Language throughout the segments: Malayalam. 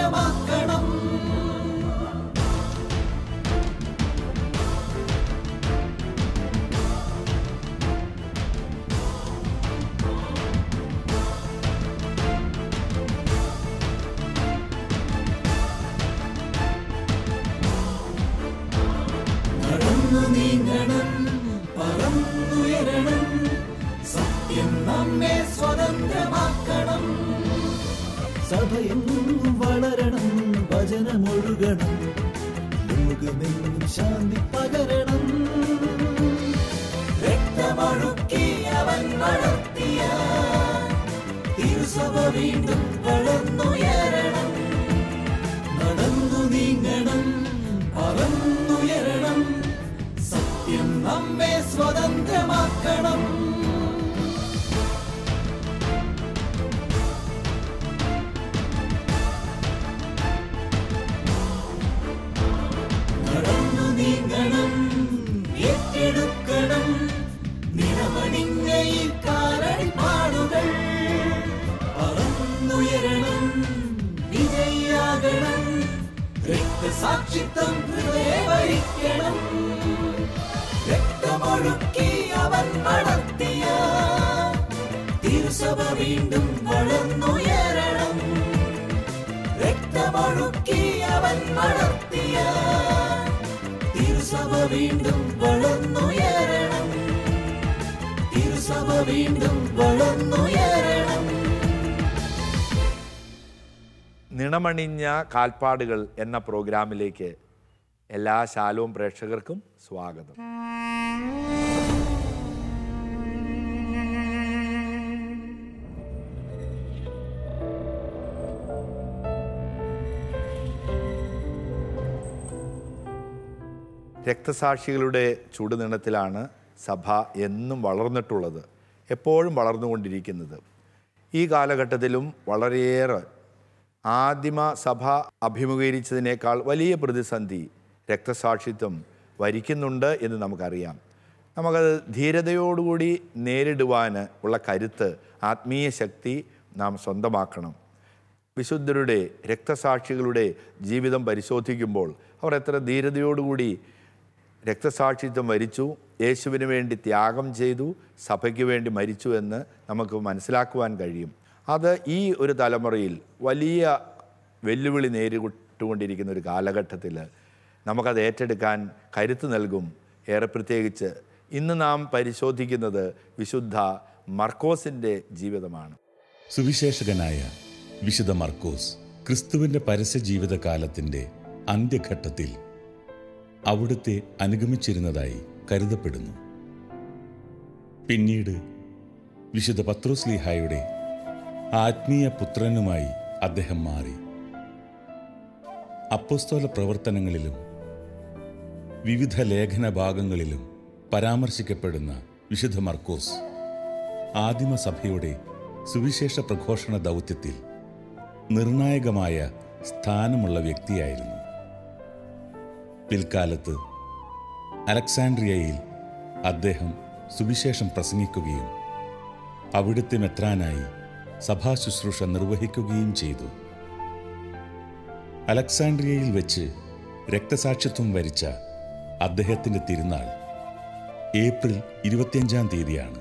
സ്വതന്ത്രമാക്കണം. നടന്നു നീങ്ങണം, പറന്നുയരണം, സത്യം നമ്മെ സ്വതന്ത്രമാക്കണം. സഭയെന്നും വളരണം, വചനമൊഴുകണം, ലോകമെന്നും ശാന്തി പകരണം. രക്തമൊഴുക്കി അവൻ വളർത്തിയ തിരുസഭ വീണ്ടും വളർന്നുയരണം. നടന്നു നീങ്ങണം, പറന്നുയരണം, സത്യം നമ്മെ സ്വതന്ത്രമാക്കണം. നടന്നു നീങ്ങണം, ഏറ്റെടുക്കണം, നിറമണിഞ്ഞ ഈ കാലടിപ്പാടുകൾ. പറന്നുയരണം, വിജയിയാകണം, രക്തസാക്ഷിത്വം ഹൃദയവരിക്കണം. രക്തമൊഴുക്കി അവൻ വളർത്തിയ തിരുസഭ വീണ്ടും വളർന്നുയരണം. രക്തമൊഴുക്കി അവൻ വളർത്തിയ തിരുസഭ വീണ്ടും വളർന്നുയരണം. തിരുസഭ വീണ്ടും വളർന്നുയരണം. നിണമണിഞ്ഞ കാൽപ്പാടുകൾ എന്ന പ്രോഗ്രാമിലേക്ക് എല്ലാ ശാലോം പ്രേക്ഷകർക്കും സ്വാഗതം. രക്തസാക്ഷികളുടെ ചുടുനിണത്തിലാണ് സഭ എന്നും വളർന്നിട്ടുള്ളത്, എപ്പോഴും വളർന്നുകൊണ്ടിരിക്കുന്നത്. ഈ കാലഘട്ടത്തിലും വളരെയേറെ ആദിമ സഭ അഭിമുഖീകരിച്ചതിനേക്കാൾ വലിയ പ്രതിസന്ധി രക്തസാക്ഷിത്വം വരിക്കുന്നുണ്ട് എന്ന് നമുക്കറിയാം. നമുക്കത് ധീരതയോടുകൂടി നേരിടുവാൻ ഉള്ള കരുത്ത്, ആത്മീയ ശക്തി നാം സ്വന്തമാക്കണം. വിശുദ്ധരുടെ, രക്തസാക്ഷികളുടെ ജീവിതം പരിശോധിക്കുമ്പോൾ അവർ എത്ര ധീരതയോടുകൂടി രക്തസാക്ഷിത്വം വരിച്ചു, യേശുവിന് വേണ്ടി ത്യാഗം ചെയ്തു, സഭയ്ക്ക് വേണ്ടി മരിച്ചു എന്ന് നമുക്ക് മനസ്സിലാക്കുവാൻ കഴിയും. അത് ഈ ഒരു തലമുറയിൽ വലിയ വെല്ലുവിളി നേരിട്ടുകൊണ്ടിരിക്കുന്ന ഒരു കാലഘട്ടത്തിൽ നമുക്കത് ഏറ്റെടുക്കാൻ കരുത്ത് നൽകും. ഏറെ പ്രത്യേകിച്ച് ഇന്ന് നാം പരിശോധിക്കുന്നത് വിശുദ്ധ മർക്കോസിൻ്റെ ജീവിതമാണ്. സുവിശേഷകനായ വിശുദ്ധ മർക്കോസ് ക്രിസ്തുവിൻ്റെ പരസ്യ ജീവിതകാലത്തിൻ്റെ അന്ത്യഘട്ടത്തിൽ അവിടുത്തെ അനുഗമിച്ചിരുന്നതായി കരുതപ്പെടുന്നു. പിന്നീട് വിശുദ്ധ പത്രോസ്ലീഹായുടെ ആത്മീയ പുത്രനുമായി അദ്ദേഹം മാറി. അപ്പോസ്തല പ്രവർത്തനങ്ങളിലും വിവിധ ലേഖന ഭാഗങ്ങളിലും പരാമർശിക്കപ്പെടുന്ന വിശുദ്ധ മർക്കോസ് ആദിമസഭയുടെ സുവിശേഷ പ്രഘോഷണ ദൗത്യത്തിൽ നിർണായകമായ സ്ഥാനമുള്ള വ്യക്തിയായിരുന്നു. പിൽക്കാലത്ത് അലക്സാൻഡ്രിയയിൽ അദ്ദേഹം സുവിശേഷം പ്രസംഗിക്കുകയും അവിടുത്തെ മെത്രാനായി സഭാശുശ്രൂഷ നിർവഹിക്കുകയും ചെയ്തു. അലക്സാൻഡ്രിയയിൽ വെച്ച് രക്തസാക്ഷിത്വം വരിച്ച അദ്ദേഹത്തിൻ്റെ തിരുനാൾ ഏപ്രിൽ 25-ാം തീയതിയാണ്.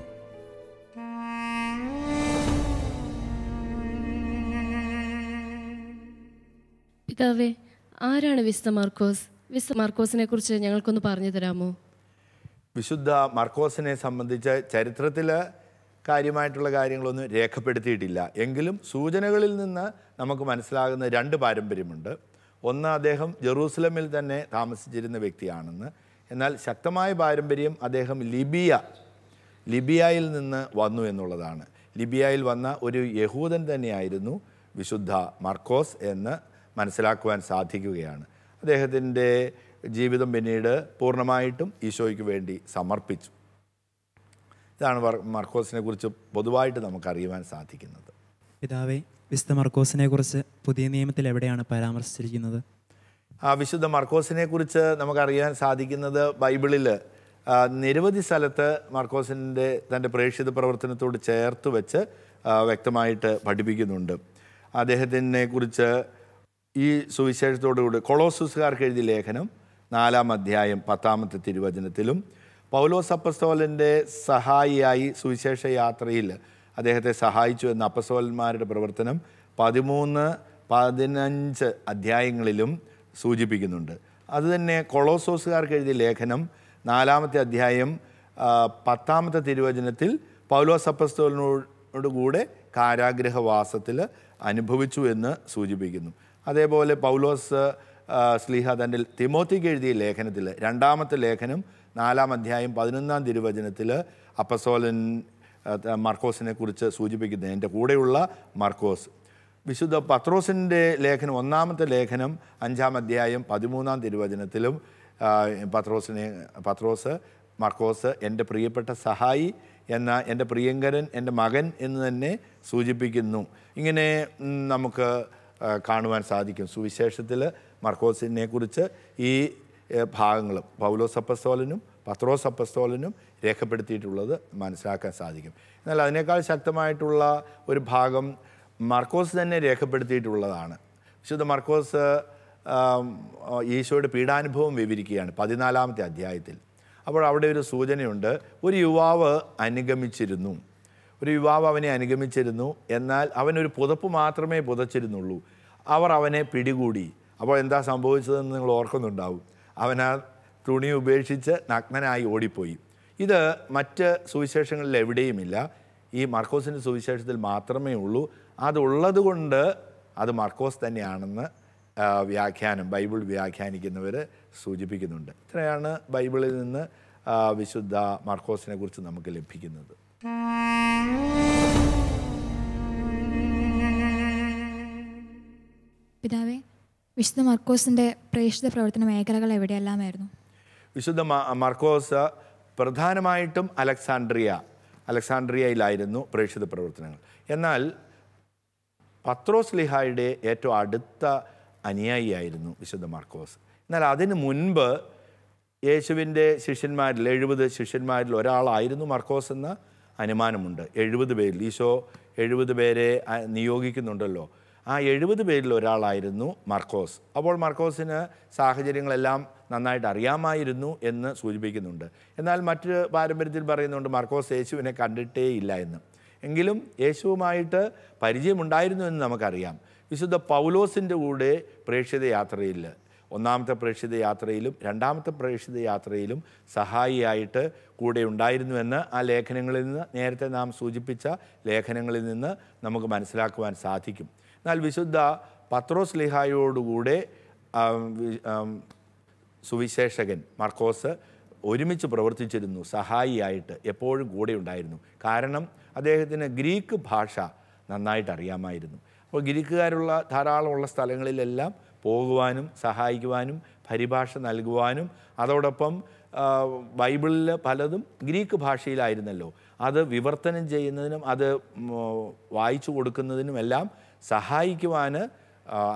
പിതാവേ, ആരാണ് വിശുദ്ധ മർക്കോസ്? വിശുദ്ധ മർക്കോസിനെ കുറിച്ച് ഞങ്ങൾക്കൊന്ന് പറഞ്ഞു തരാമോ? വിശുദ്ധ മർക്കോസിനെ സംബന്ധിച്ച് ചരിത്രത്തിൽ കാര്യമായിട്ടുള്ള കാര്യങ്ങളൊന്നും രേഖപ്പെടുത്തിയിട്ടില്ല. എങ്കിലും സൂചനകളിൽ നിന്ന് നമുക്ക് മനസ്സിലാകുന്ന രണ്ട് പാരമ്പര്യമുണ്ട്. ഒന്ന്, അദ്ദേഹം ജെറൂസലമിൽ തന്നെ താമസിച്ചിരുന്ന വ്യക്തിയാണെന്ന്. എന്നാൽ ശക്തമായ പാരമ്പര്യം അദ്ദേഹം ലിബിയയിൽ നിന്ന് വന്നു എന്നുള്ളതാണ്. ലിബിയയിൽ വന്ന ഒരു യഹൂദൻ തന്നെയായിരുന്നു വിശുദ്ധ മർക്കോസ് എന്ന് മനസ്സിലാക്കുവാൻ സാധിക്കുകയാണ്. അദ്ദേഹത്തിൻ്റെ ജീവിതം പിന്നീട് പൂർണ്ണമായിട്ടും ഈശോയ്ക്ക് വേണ്ടി സമർപ്പിച്ചു. ഇതാണ് മർക്കോസിനെ കുറിച്ച് പൊതുവായിട്ട് നമുക്കറിയുവാൻ സാധിക്കുന്നത്. പിതാവേ, വിശുദ്ധ മർക്കോസിനെ കുറിച്ച് പുതിയ നിയമത്തിൽ എവിടെയാണ് പരാമർശിച്ചിരിക്കുന്നത്? വിശുദ്ധ മർക്കോസിനെ കുറിച്ച് നമുക്കറിയാൻ സാധിക്കുന്നത് ബൈബിളിൽ നിരവധി സ്ഥലത്ത് മർക്കോസിൻ്റെ തൻ്റെ പ്രേക്ഷിത പ്രവർത്തനത്തോട് ചേർത്ത് വെച്ച് വ്യക്തമായിട്ട് പഠിപ്പിക്കുന്നുണ്ട്. അദ്ദേഹത്തിനെ കുറിച്ച് ഈ സുവിശേഷത്തോടുകൂടി കൊളോസുകാർക്ക് എഴുതിയ ലേഖനം 4-ാം അധ്യായം 10-ാമത്തെ തിരുവചനത്തിലും പൗലോസ് അപ്പസ്തോലൻ്റെ സഹായിയായി സുവിശേഷ യാത്രയിൽ അദ്ദേഹത്തെ സഹായിച്ചു എന്ന അപ്പസ്തോലന്മാരുടെ പ്രവർത്തനം 13-15 അധ്യായങ്ങളിലും സൂചിപ്പിക്കുന്നുണ്ട്. അതുതന്നെ കൊളോസോസുകാർക്ക് എഴുതിയ ലേഖനം 4-ാമത്തെ അധ്യായം 10-ാമത്തെ തിരുവചനത്തിൽ പൗലോസ് അപ്പസ്തോലനോട് കൂടെ കാരാഗ്രഹവാസത്തിൽ അനുഭവിച്ചു എന്ന് സൂചിപ്പിക്കുന്നു. അതേപോലെ പൗലോസ് ശ്ലീഹ തൻ്റെ തിമോത്തിക്ക് എഴുതിയ ലേഖനത്തിൽ 2-ാമത്തെ ലേഖനം 4-ാം അധ്യായം 11-ാം തിരുവചനത്തിൽ അപ്പസ്തോലൻ മർക്കോസിനെ കുറിച്ച് സൂചിപ്പിക്കുന്നത് എൻ്റെ കൂടെയുള്ള മർക്കോസ്. വിശുദ്ധ പത്രോസിൻ്റെ ലേഖനം 1-ാമത്തെ ലേഖനം 5-ാം അധ്യായം 13-ാം തിരുവചനത്തിലും പത്രോസ് മർക്കോസ് എൻ്റെ പ്രിയപ്പെട്ട സഹായി എന്ന എൻ്റെ പ്രിയങ്കരൻ എൻ്റെ മകൻ എന്ന് തന്നെ സൂചിപ്പിക്കുന്നു. ഇങ്ങനെ നമുക്ക് കാണുവാൻ സാധിക്കും. സുവിശേഷത്തിൽ മർക്കോസിനെ കുറിച്ച് ഈ ഭാഗങ്ങൾ പൗലോസ് അപ്പസ്തോലനും പത്രോസ് അപ്പസ്തോലനും രേഖപ്പെടുത്തിയിട്ടുള്ളത് മനസ്സിലാക്കാൻ സാധിക്കും. എന്നാൽ അതിനേക്കാൾ ശക്തമായിട്ടുള്ള ഒരു ഭാഗം മർക്കോസ് തന്നെ രേഖപ്പെടുത്തിയിട്ടുള്ളതാണ്. വിശുദ്ധ മർക്കോസ് ഈശോയുടെ പീഡാനുഭവം വിവരിക്കുകയാണ് 14-ാമത്തെ അധ്യായത്തിൽ. അപ്പോൾ അവിടെ ഒരു സൂചനയുണ്ട്. ഒരു യുവാവ് അവനെ അനുഗമിച്ചിരുന്നു. എന്നാൽ അവനൊരു പുതപ്പ് മാത്രമേ പുതച്ചിരുന്നുള്ളൂ. അവർ അവനെ പിടികൂടി. അപ്പോൾ എന്താ സംഭവിച്ചതെന്ന് നിങ്ങൾ ഓർക്കുന്നുണ്ടാവും. അവൻ ആ തുണി ഉപേക്ഷിച്ച് നഗ്നനായി ഓടിപ്പോയി. ഇത് മറ്റ് സുവിശേഷങ്ങളിൽ എവിടെയുമില്ല. ഈ മർക്കോസിൻ്റെ സുവിശേഷത്തിൽ മാത്രമേ ഉള്ളൂ. അതുള്ളത് കൊണ്ട് അത് മർക്കോസ് തന്നെയാണെന്ന് ബൈബിൾ വ്യാഖ്യാനിക്കുന്നവർ സൂചിപ്പിക്കുന്നുണ്ട്. ഇത്രയാണ് ബൈബിളിൽ നിന്ന് വിശുദ്ധ മർക്കോസിനെ കുറിച്ച് നമുക്ക് ലഭിക്കുന്നത്. പിതാവേ, വിശുദ്ധ മർക്കോസിൻ്റെ പ്രേക്ഷിത പ്രവർത്തന മേഖലകൾ എവിടെയെല്ലാമായിരുന്നു? വിശുദ്ധ മർക്കോസ് പ്രധാനമായിട്ടും അലക്സാൻഡ്രിയയിലായിരുന്നു പ്രേക്ഷിത പ്രവർത്തനങ്ങൾ. എന്നാൽ പത്രോസ് ലിഹായുടെ ഏറ്റവും അടുത്ത അനുയായിയായിരുന്നു വിശുദ്ധ മർക്കോസ്. എന്നാൽ അതിന് മുൻപ് യേശുവിൻ്റെ ശിഷ്യന്മാരിൽ 70 ശിഷ്യന്മാരിൽ ഒരാളായിരുന്നു മർക്കോസ് എന്ന അനുമാനമുണ്ട്. 70 പേരിൽ ഈശോ 70 പേരെ നിയോഗിക്കുന്നുണ്ടല്ലോ. ആ 70 പേരിൽ ഒരാളായിരുന്നു മർക്കോസ്. അപ്പോൾ മർക്കോസിന് സാഹചര്യങ്ങളെല്ലാം നന്നായിട്ട് അറിയാമായിരുന്നു എന്ന് സൂചിപ്പിക്കുന്നുണ്ട്. എന്നാൽ മറ്റ് പാരമ്പര്യത്തിൽ പറയുന്നുണ്ട് മർക്കോസ് യേശുവിനെ കണ്ടിട്ടേ ഇല്ല എന്ന്. എങ്കിലും യേശുവുമായിട്ട് പരിചയമുണ്ടായിരുന്നു എന്ന് നമുക്കറിയാം. വിശുദ്ധ പൗലോസിൻ്റെ കൂടെ പ്രേക്ഷിത യാത്രയിൽ 1-ാമത്തെ പ്രേക്ഷിത യാത്രയിലും 2-ാമത്തെ പ്രേക്ഷിത യാത്രയിലും സഹായിയായിട്ട് കൂടെ ഉണ്ടായിരുന്നുവെന്ന് ആ ലേഖനങ്ങളിൽ നിന്ന്, നേരത്തെ നാം സൂചിപ്പിച്ച ലേഖനങ്ങളിൽ നിന്ന് നമുക്ക് മനസ്സിലാക്കുവാൻ സാധിക്കും. എന്നാൽ വിശുദ്ധ പത്രോസ് ലിഹായോടുകൂടെ സുവിശേഷകൻ മർക്കോസ് ഒരുമിച്ച് പ്രവർത്തിച്ചിരുന്നു. സഹായിയായിട്ട് എപ്പോഴും കൂടെ ഉണ്ടായിരുന്നു. കാരണം അദ്ദേഹത്തിന് ഗ്രീക്ക് ഭാഷ നന്നായിട്ട് അറിയാമായിരുന്നു. അപ്പോൾ ഗ്രീക്കുകാരുള്ള ധാരാളമുള്ള സ്ഥലങ്ങളിലെല്ലാം പോകുവാനും സഹായിക്കുവാനും പരിഭാഷ നൽകുവാനും അതോടൊപ്പം ബൈബിളിൽ പലതും ഗ്രീക്ക് ഭാഷയിലായിരുന്നല്ലോ. അത് വിവർത്തനം ചെയ്യുന്നതിനും അത് വായിച്ചു കൊടുക്കുന്നതിനുമെല്ലാം സഹായിക്കുവാൻ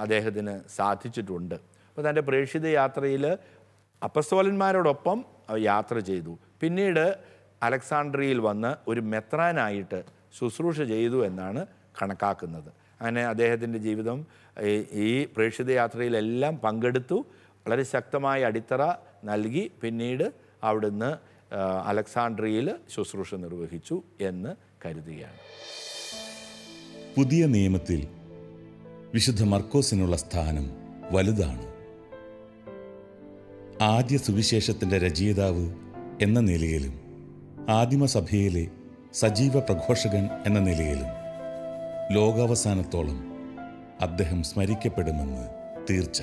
അദ്ദേഹത്തിന് സാധിച്ചിട്ടുണ്ട്. അപ്പോൾ തൻ്റെ പ്രേക്ഷിത യാത്രയിൽ അപ്പസ്തോലന്മാരോടൊപ്പം യാത്ര ചെയ്തു. പിന്നീട് അലക്സാണ്ട്രിയയിൽ വന്ന് ഒരു മെത്രാനായിട്ട് ശുശ്രൂഷ ചെയ്തു എന്നാണ് കണക്കാക്കുന്നത്. അങ്ങനെ അദ്ദേഹത്തിൻ്റെ ജീവിതം ഈ പ്രേക്ഷിത യാത്രയിലെല്ലാം പങ്കെടുത്തു. വളരെ ശക്തമായ അടിത്തറ നൽകി പിന്നീട് അവിടുന്ന് അലക്സാണ്ട്രിയയിൽ ശുശ്രൂഷ നിർവഹിച്ചു എന്ന് കരുതുകയാണ്. പുതിയ നിയമത്തിൽ വിശുദ്ധ മർക്കോസിനുള്ള സ്ഥാനം വലുതാണ്. ആദ്യ സുവിശേഷത്തിൻ്റെ രചയിതാവ് എന്ന നിലയിലും ആദിമസഭയിലെ സജീവ പ്രഘോഷകൻ എന്ന നിലയിലും ലോകാവസാനത്തോളം അദ്ദേഹം സ്മരിക്കപ്പെടുമെന്ന് തീർച്ച.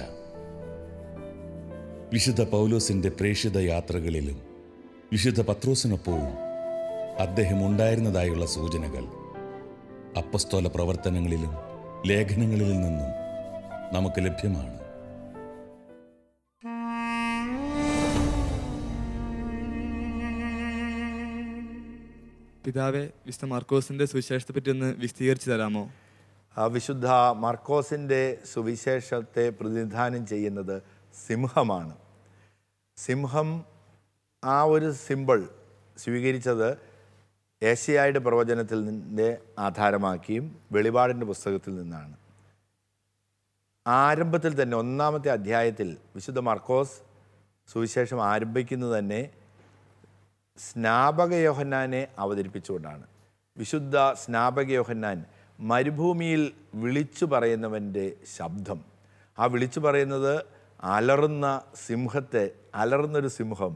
വിശുദ്ധ പൗലോസിൻ്റെ പ്രേക്ഷിത യാത്രകളിലും വിശുദ്ധ പത്രോസിനൊപ്പവും അദ്ദേഹം ഉണ്ടായിരുന്നതായുള്ള സൂചനകൾ അപ്പസ്തോല പ്രവർത്തനങ്ങളിലും ലേഖനങ്ങളിൽ നിന്നും നമുക്ക് ലഭ്യമാണ്. പിതാവെ, വിശുദ്ധ മർക്കോസിൻ്റെ സുവിശേഷത്തെ പറ്റി ഒന്ന് വിശദീകരിച്ച് തരാമോ? വിശുദ്ധ മർക്കോസിൻ്റെ സുവിശേഷത്തെ പ്രതിനിധാനം ചെയ്യുന്നത് സിംഹമാണ്. സിംഹം ആ ഒരു സിമ്പിൾ സ്വീകരിച്ചത് ഏശയ്യായുടെ പ്രവചനത്തിൽ നിന്നെ ആധാരമാക്കിയും വെളിപാടിൻ്റെ പുസ്തകത്തിൽ നിന്നാണ്. ആരംഭത്തിൽ തന്നെ 1-ാമത്തെ അധ്യായത്തിൽ വിശുദ്ധ മർക്കോസ് സുവിശേഷം ആരംഭിക്കുന്നത് തന്നെ സ്നാപക യോഹന്നാനെ അവതരിപ്പിച്ചുകൊണ്ടാണ്. വിശുദ്ധ സ്നാപക യോഹന്നാൻ മരുഭൂമിയിൽ വിളിച്ചു പറയുന്നവൻ്റെ ശബ്ദം. ആ വിളിച്ചു പറയുന്നത് അലറുന്നൊരു സിംഹം.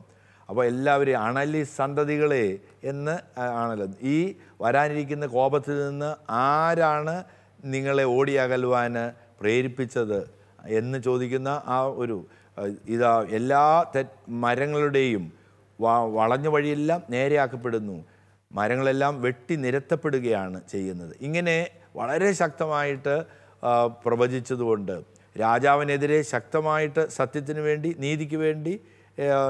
അപ്പോൾ എല്ലാവരെയും അണലി സന്തതികളെ എന്ന് ആണല്ലോ. ഈ വരാനിരിക്കുന്ന കോപത്തിൽ നിന്ന് ആരാണ് നിങ്ങളെ ഓടിയകലുവാൻ പ്രേരിപ്പിച്ചത് എന്ന് ചോദിക്കുന്ന ആ ഒരു ഇതാ എല്ലാ മരങ്ങളുടെയും വളഞ്ഞ വഴിയെല്ലാം നേരെയാക്കപ്പെടുന്നു, മരങ്ങളെല്ലാം വെട്ടി നിരത്തപ്പെടുകയാണ് ചെയ്യുന്നത്. ഇങ്ങനെ വളരെ ശക്തമായിട്ട് പ്രവചിച്ചതുകൊണ്ട് രാജാവിനെതിരെ ശക്തമായിട്ട് സത്യത്തിന് വേണ്ടി നീതിക്ക് വേണ്ടി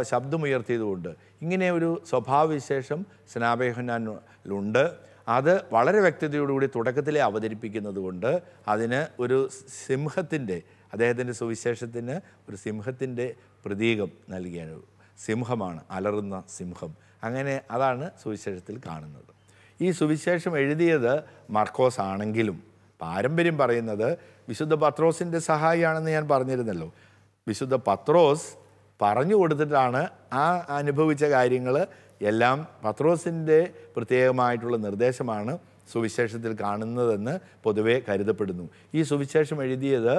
ശബ്ദമുയർത്തിയതുകൊണ്ട് ഇങ്ങനെ ഒരു സ്വഭാവവിശേഷം സ്നാപക യോഹന്നാനിലുണ്ട്. അത് വളരെ വ്യക്തതയോടുകൂടി തുടക്കത്തിലെ അവതരിപ്പിക്കുന്നത് കൊണ്ട് അതിന് ഒരു സിംഹത്തിൻ്റെ, അദ്ദേഹത്തിൻ്റെ സുവിശേഷത്തിന് ഒരു സിംഹത്തിൻ്റെ പ്രതീകം നൽകിയാണ്. സിംഹമാണ്, അലറുന്ന സിംഹം. അങ്ങനെ അതാണ് സുവിശേഷത്തിൽ കാണുന്നത്. ഈ സുവിശേഷം എഴുതിയത് മർക്കോസ് ആണെങ്കിലും പാരമ്പര്യം പറയുന്നത് വിശുദ്ധ പത്രോസിൻ്റെ സഹായിയാണെന്ന് ഞാൻ പറഞ്ഞിരുന്നല്ലോ. വിശുദ്ധ പത്രോസ് പറഞ്ഞു കൊടുത്തിട്ടാണ് ആ അനുഭവിച്ച കാര്യങ്ങൾ എല്ലാം. പത്രോസിൻ്റെ പ്രത്യേകമായിട്ടുള്ള നിർദ്ദേശമാണ് സുവിശേഷത്തിൽ കാണുന്നതെന്ന് പൊതുവെ കരുതപ്പെടുന്നു. ഈ സുവിശേഷം എഴുതിയത്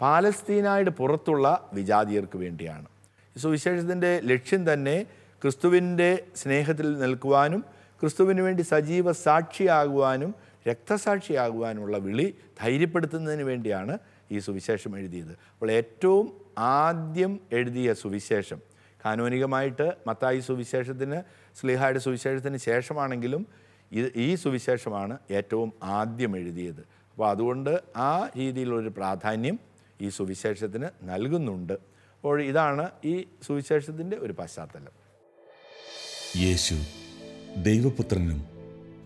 പാലസ്തീനായുടെ പുറത്തുള്ള വിജാതിയർക്ക് വേണ്ടിയാണ്. ഈ സുവിശേഷത്തിൻ്റെ ലക്ഷ്യം തന്നെ ക്രിസ്തുവിൻ്റെ സ്നേഹത്തിൽ നിൽക്കുവാനും ക്രിസ്തുവിന് വേണ്ടി സജീവ സാക്ഷിയാകുവാനും രക്തസാക്ഷിയാകുവാനുള്ള വിളി ധൈര്യപ്പെടുത്തുന്നതിന് വേണ്ടിയാണ് ഈ സുവിശേഷം എഴുതിയത്. അപ്പോൾ ഏറ്റവും ആദ്യം എഴുതിയ സുവിശേഷം കാനോനികമായിട്ട് മത്തായി സുവിശേഷത്തിന്, ശ്ലീഹായുടെ സുവിശേഷത്തിന് ശേഷമാണെങ്കിലും ഈ സുവിശേഷമാണ് ഏറ്റവും ആദ്യം എഴുതിയത്. അപ്പോൾ അതുകൊണ്ട് ആ രീതിയിലുള്ളൊരു പ്രാധാന്യം ഈ സുവിശേഷത്തിന് നൽകുന്നുണ്ട്. അപ്പോൾ ഇതാണ് ഈ സുവിശേഷത്തിൻ്റെ ഒരു പശ്ചാത്തലം. യേശു ദൈവപുത്രനും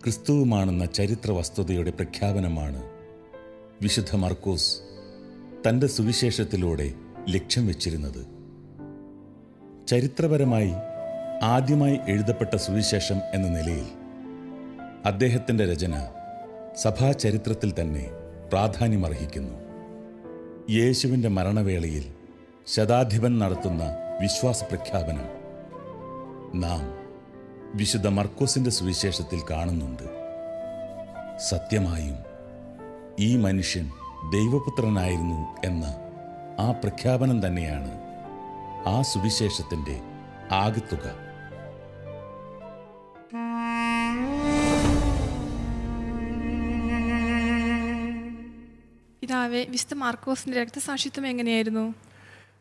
ക്രിസ്തുവുമാണെന്ന ചരിത്ര വസ്തുതയുടെ പ്രഖ്യാപനമാണ് വിശുദ്ധ മർക്കോസ് തൻ്റെ സുവിശേഷത്തിലൂടെ ലക്ഷ്യം വെച്ചിരുന്നത്. ചരിത്രപരമായി ആദ്യമായി എഴുതപ്പെട്ട സുവിശേഷം എന്ന നിലയിൽ അദ്ദേഹത്തിൻ്റെ രചന സഭാചരിത്രത്തിൽ തന്നെ പ്രാധാന്യമർഹിക്കുന്നു. യേശുവിൻ്റെ മരണവേളയിൽ ശതാധിപൻ നടത്തുന്ന വിശ്വാസ പ്രഖ്യാപനം നാം വിശുദ്ധ മർക്കോസിൻ്റെ സുവിശേഷത്തിൽ കാണുന്നുണ്ട്. സത്യമായും ഈ മനുഷ്യൻ ദൈവപുത്രനായിരുന്നു എന്ന ആ പ്രഖ്യാപനം തന്നെയാണ് ആ സുവിശേഷത്തിൻ്റെ ആകത്തുക. പിതാവേ, വിശുദ്ധ മാർക്കോസിന്റെ രക്തസാക്ഷിത്വം എങ്ങനെയായിരുന്നു?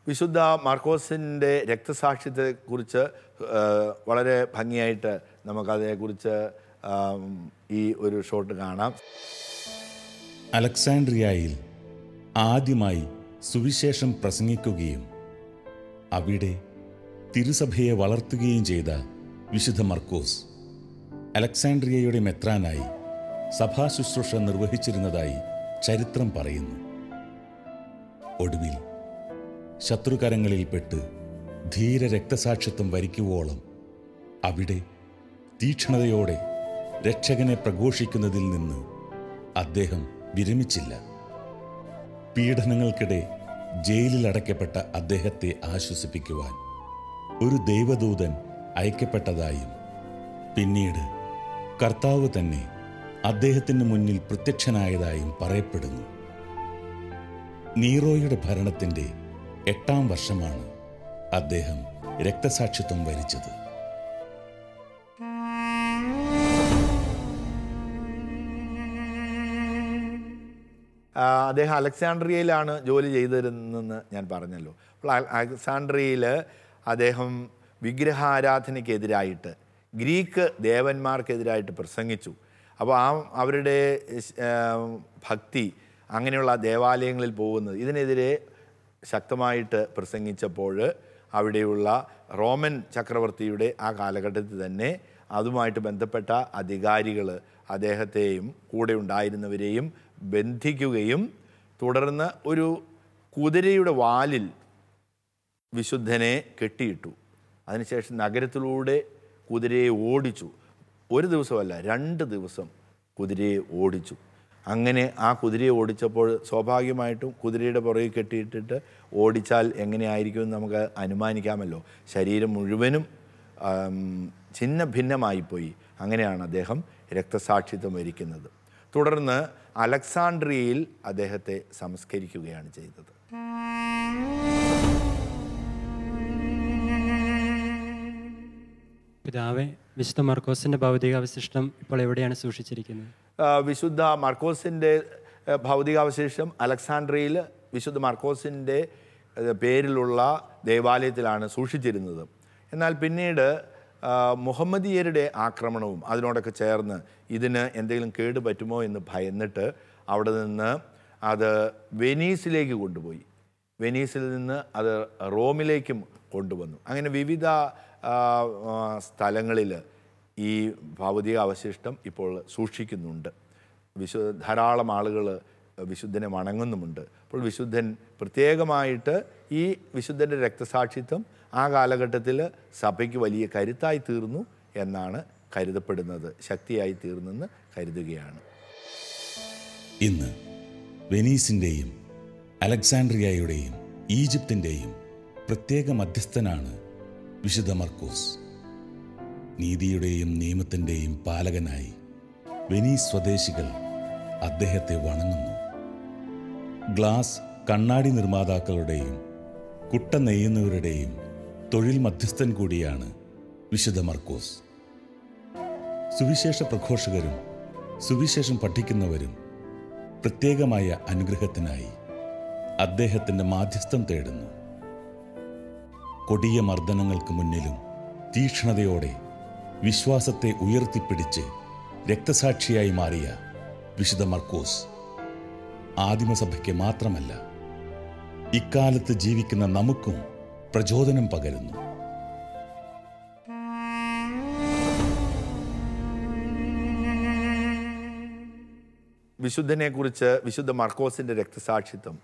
വിശുദ്ധ മാർക്കോസിൻ്റെ രക്തസാക്ഷ്യത്തെക്കുറിച്ച് വളരെ ഭംഗിയായിട്ട് നമുക്കതേക്കുറിച്ച് ഈ ഒരു ഷോട്ട് കാണാം. അലക്സാൻഡ്രിയയിൽ ആദ്യമായി സുവിശേഷം പ്രസംഗിക്കുകയും അവിടെ തിരുസഭയെ വളർത്തുകയും ചെയ്ത വിശുദ്ധ മർക്കോസ് അലക്സാൻഡ്രിയയുടെ മെത്രാനായി സഭാ ശുശ്രൂഷ നിർവഹിച്ചിരുന്നതായി ചരിത്രം പറയുന്നു. ഒടുവിൽ ശത്രുകരങ്ങളിൽപ്പെട്ട് ധീര രക്തസാക്ഷിത്വം വരിക്കുവോളം അവിടെ തീക്ഷ്ണതയോടെ രക്ഷകനെ പ്രഘോഷിക്കുന്നതിൽ നിന്ന് അദ്ദേഹം വിരമിച്ചില്ല. പീഡനങ്ങൾക്കിടെ ജയിലിൽ അടയ്ക്കപ്പെട്ട അദ്ദേഹത്തെ ആശ്വസിപ്പിക്കുവാൻ ഒരു ദൈവദൂതൻ അയക്കപ്പെട്ടതായും പിന്നീട് കർത്താവ് തന്നെ അദ്ദേഹത്തിന് മുന്നിൽ പ്രത്യക്ഷനായതായും പറയപ്പെടുന്നു. നീറോയുടെ ഭരണത്തിൻ്റെ 8-ാം വർഷമാണ് അദ്ദേഹം രക്തസാക്ഷിത്വം വരിച്ചത്. അദ്ദേഹം അലക്സാൻഡ്രിയയിലാണ് ജോലി ചെയ്തിരുന്നതെന്ന് ഞാൻ പറഞ്ഞല്ലോ. അപ്പോൾ അലക്സാൻഡ്രിയയിൽ അദ്ദേഹം വിഗ്രഹാരാധനയ്ക്കെതിരായിട്ട് ഗ്രീക്ക് ദേവന്മാർക്കെതിരായിട്ട് പ്രസംഗിച്ചു. അപ്പോൾ അവരുടെ ഭക്തി, അങ്ങനെയുള്ള ദേവാലയങ്ങളിൽ പോകുന്നത്, ഇതിനെതിരെ ശക്തമായിട്ട് പ്രസംഗിച്ചപ്പോൾ അവിടെയുള്ള റോമൻ ചക്രവർത്തിയുടെ ആ കാലഘട്ടത്തിൽ തന്നെ അതുമായിട്ട് ബന്ധപ്പെട്ട അധികാരികൾ അദ്ദേഹത്തെയും കൂടെ ഉണ്ടായിരുന്നവരെയും ബന്ധിക്കുകയും തുടർന്ന് ഒരു കുതിരയുടെ വാലിൽ വിശുദ്ധനെ കെട്ടിയിട്ടു. അതിനുശേഷം നഗരത്തിലൂടെ കുതിരയെ ഓടിച്ചു. ഒരു ദിവസമല്ല, 2 ദിവസം കുതിരയെ ഓടിച്ചു. അങ്ങനെ ആ കുതിരയെ ഓടിച്ചപ്പോൾ സ്വാഭാവികമായിട്ടും കുതിരയുടെ പുറകെ കെട്ടിയിട്ടിട്ട് ഓടിച്ചാൽ എങ്ങനെയായിരിക്കുമെന്ന് നമുക്ക് അനുമാനിക്കാമല്ലോ. ശരീരം മുഴുവനും ഛിന്ന ഭിന്നമായിപ്പോയി. അങ്ങനെയാണ് അദ്ദേഹം രക്തസാക്ഷിത്വം വരിക്കുന്നത്. തുടർന്ന് അലക്സാണ്ട്രിയയിൽ അദ്ദേഹത്തെ സംസ്കരിക്കുകയാണ് ചെയ്തത്. പിതാവേ, വിശുദ്ധ മർക്കോസിന്റെ ഭൗതികാവശിഷ്ടം ഇപ്പോൾ എവിടെയാണ് സൂക്ഷിച്ചിരിക്കുന്നത്? വിശുദ്ധ മർക്കോസിൻ്റെ ഭൗതികാവശിഷ്ടം അലക്സാണ്ട്രിയയിൽ വിശുദ്ധ മർക്കോസിൻ്റെ പേരിലുള്ള ദേവാലയത്തിലാണ് സൂക്ഷിച്ചിരുന്നത്. എന്നാൽ പിന്നീട് മുഹമ്മദീയരുടെ ആക്രമണവും അതിനോടൊക്കെ ചേർന്ന് ഇതിന് എന്തെങ്കിലും കേട് പറ്റുമോ എന്ന് ഭയന്നിട്ട് അവിടെ നിന്ന് അത് വെനീസിലേക്ക് കൊണ്ടുപോയി. വെനീസിൽ നിന്ന് അത് റോമിലേക്കും കൊണ്ടുവന്നു. അങ്ങനെ വിവിധ സ്ഥലങ്ങളിൽ ഈ ഭൗതിക അവശിഷ്ടം ഇപ്പോൾ സൂക്ഷിക്കുന്നുണ്ട്. ധാരാളം ആളുകൾ വിശുദ്ധനെ വണങ്ങുന്നുമുണ്ട്. അപ്പോൾ വിശുദ്ധൻ പ്രത്യേകമായിട്ട് ഈ വിശുദ്ധൻ്റെ രക്തസാക്ഷിത്വം ആ കാലഘട്ടത്തിൽ സഭയ്ക്ക് വലിയ കരുത്തായി തീർന്നു എന്നാണ് കരുതപ്പെടുന്നത്, ശക്തിയായി തീർന്നെന്ന് കരുതുകയാണ്. ഇന്ന് വെനീസിൻ്റെയും അലക്സാണ്ട്രിയയുടെയും ഈജിപ്തിൻ്റെയും പ്രത്യേക മധ്യസ്ഥനാണ് വിശുദ്ധ മർക്കോസ്. നീതിയുടെയും നിയമത്തിൻ്റെയും പാലകനായി വെനീസ് സ്വദേശികൾ അദ്ദേഹത്തെ വണങ്ങുന്നു. ഗ്ലാസ് കണ്ണാടി നിർമ്മാതാക്കളുടെയും കുട്ട നെയ്യുന്നവരുടെയും തൊഴിൽ മധ്യസ്ഥൻ കൂടിയാണ് വിശുദ്ധ മർക്കോസ്. സുവിശേഷ പ്രഘോഷകരും സുവിശേഷം പഠിക്കുന്നവരും പ്രത്യേകമായ അനുഗ്രഹത്തിനായി അദ്ദേഹത്തിൻ്റെ മാധ്യസ്ഥം തേടുന്നു. കൊടിയ മർദ്ദനങ്ങൾക്ക് മുന്നിലും തീക്ഷ്ണതയോടെ വിശ്വാസത്തെ ഉയർത്തിപ്പിടിച്ച് രക്തസാക്ഷിയായി മാറിയ വിശുദ്ധ മർക്കോസ് ആദിമസഭയ്ക്ക് മാത്രമല്ല, ഇക്കാലത്ത് ജീവിക്കുന്ന നമുക്കും പ്രചോദനം പകരുന്നു. വിശുദ്ധനെക്കുറിച്ച് വിശുദ്ധ മർക്കോസിൻ്റെ രക്തസാക്ഷിത്വം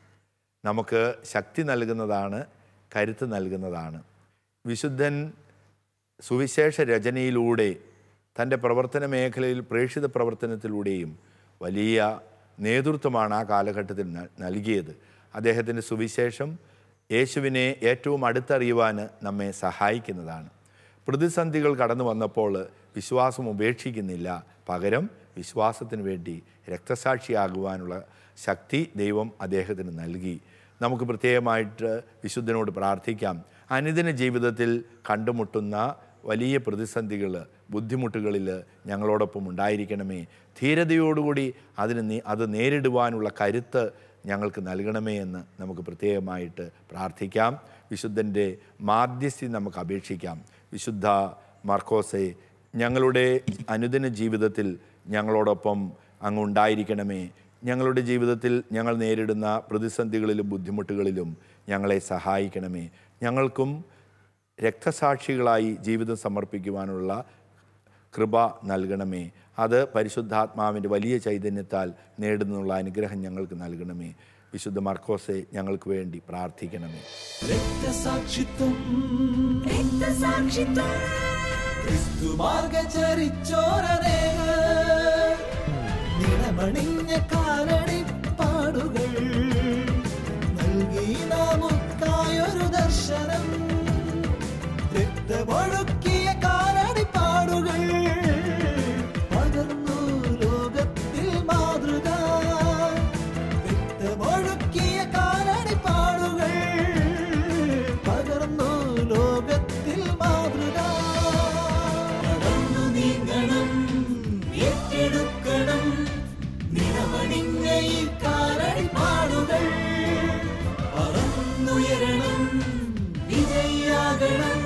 നമുക്ക് ശക്തി നൽകുന്നതാണ്, കരുത്ത് നൽകുന്നതാണ്. വിശുദ്ധൻ സുവിശേഷ രചനയിലൂടെ തൻ്റെ പ്രവർത്തന മേഖലയിൽ പ്രേക്ഷിത പ്രവർത്തനത്തിലൂടെയും വലിയ നേതൃത്വമാണ് ആ കാലഘട്ടത്തിൽ നൽകിയത്. അദ്ദേഹത്തിൻ്റെ സുവിശേഷം യേശുവിനെ ഏറ്റവും അടുത്തറിയുവാൻ നമ്മെ സഹായിക്കുന്നതാണ്. പ്രതിസന്ധികൾ കടന്നു വന്നപ്പോൾ വിശ്വാസം ഉപേക്ഷിക്കുന്നില്ല, പകരം വിശ്വാസത്തിന് വേണ്ടി രക്തസാക്ഷിയാകുവാനുള്ള ശക്തി ദൈവം അദ്ദേഹത്തിന് നൽകി. നമുക്ക് പ്രത്യേകമായിട്ട് വിശുദ്ധനോട് പ്രാർത്ഥിക്കാം. അനുദിന ജീവിതത്തിൽ കണ്ടുമുട്ടുന്ന വലിയ പ്രതിസന്ധികൾ, ബുദ്ധിമുട്ടുകളിൽ ഞങ്ങളോടൊപ്പം ഉണ്ടായിരിക്കണമേ. ധീരതയോടുകൂടി അത് നേരിടുവാനുള്ള കരുത്ത് ഞങ്ങൾക്ക് നൽകണമേ എന്ന് നമുക്ക് പ്രത്യേകമായിട്ട് പ്രാർത്ഥിക്കാം. വിശുദ്ധൻ്റെ മാധ്യസ്ഥ്യം നമുക്ക് അപേക്ഷിക്കാം. വിശുദ്ധ മർക്കോസെ, ഞങ്ങളുടെ അനുദിന ജീവിതത്തിൽ ഞങ്ങളോടൊപ്പം അങ്ങ് ഉണ്ടായിരിക്കണമേ. ഞങ്ങളുടെ ജീവിതത്തിൽ ഞങ്ങൾ നേരിടുന്ന പ്രതിസന്ധികളിലും ബുദ്ധിമുട്ടുകളിലും ഞങ്ങളെ സഹായിക്കണമേ. ഞങ്ങൾക്കും രക്തസാക്ഷികളായി ജീവിതം സമർപ്പിക്കുവാനുള്ള കൃപ നൽകണമേ. അത് പരിശുദ്ധാത്മാവിൻ്റെ വലിയ ചൈതന്യത്താൽ നേടുന്നുള്ള അനുഗ്രഹം ഞങ്ങൾക്ക് നൽകണമേ. വിശുദ്ധ മർക്കോസെ, ഞങ്ങൾക്ക് വേണ്ടി പ്രാർത്ഥിക്കണമേ. രക്തസാക്ഷിത്വം ക്രിസ്തു മാർഗചരിച്ചോരനേക നിണമണിഞ്ഞ കാലടിപ്പാടുകൾ നൽകി നമുക്കായൊരു ദർശനം. രക്തമൊഴുക്കിയ കാലടിപ്പാടുകൾ പകർന്നു ലോകത്തിൽ മാതൃക. രക്തമൊഴുക്കിയ കാലടിപ്പാടുകൾ പകർന്നു ലോകത്തിൽ മാതൃക. നടന്നു നീങ്ങണം, ഏറ്റെടുക്കണം നിറമണിഞ്ഞ ഈ കാലടിപ്പാടുകൾ. പറന്നുയരണം, വിജയിയാകണം,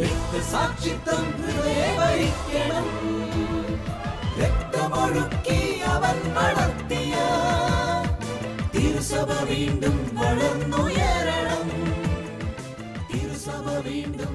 രക്തസാക്ഷിത്വം ഹൃദയവരിക്കണം. രക്തമൊഴുക്കി അവൻ വളർത്തിയ തിരുസഭ വീണ്ടും വളർന്നുയരണം. തിരുസഭ വീണ്ടും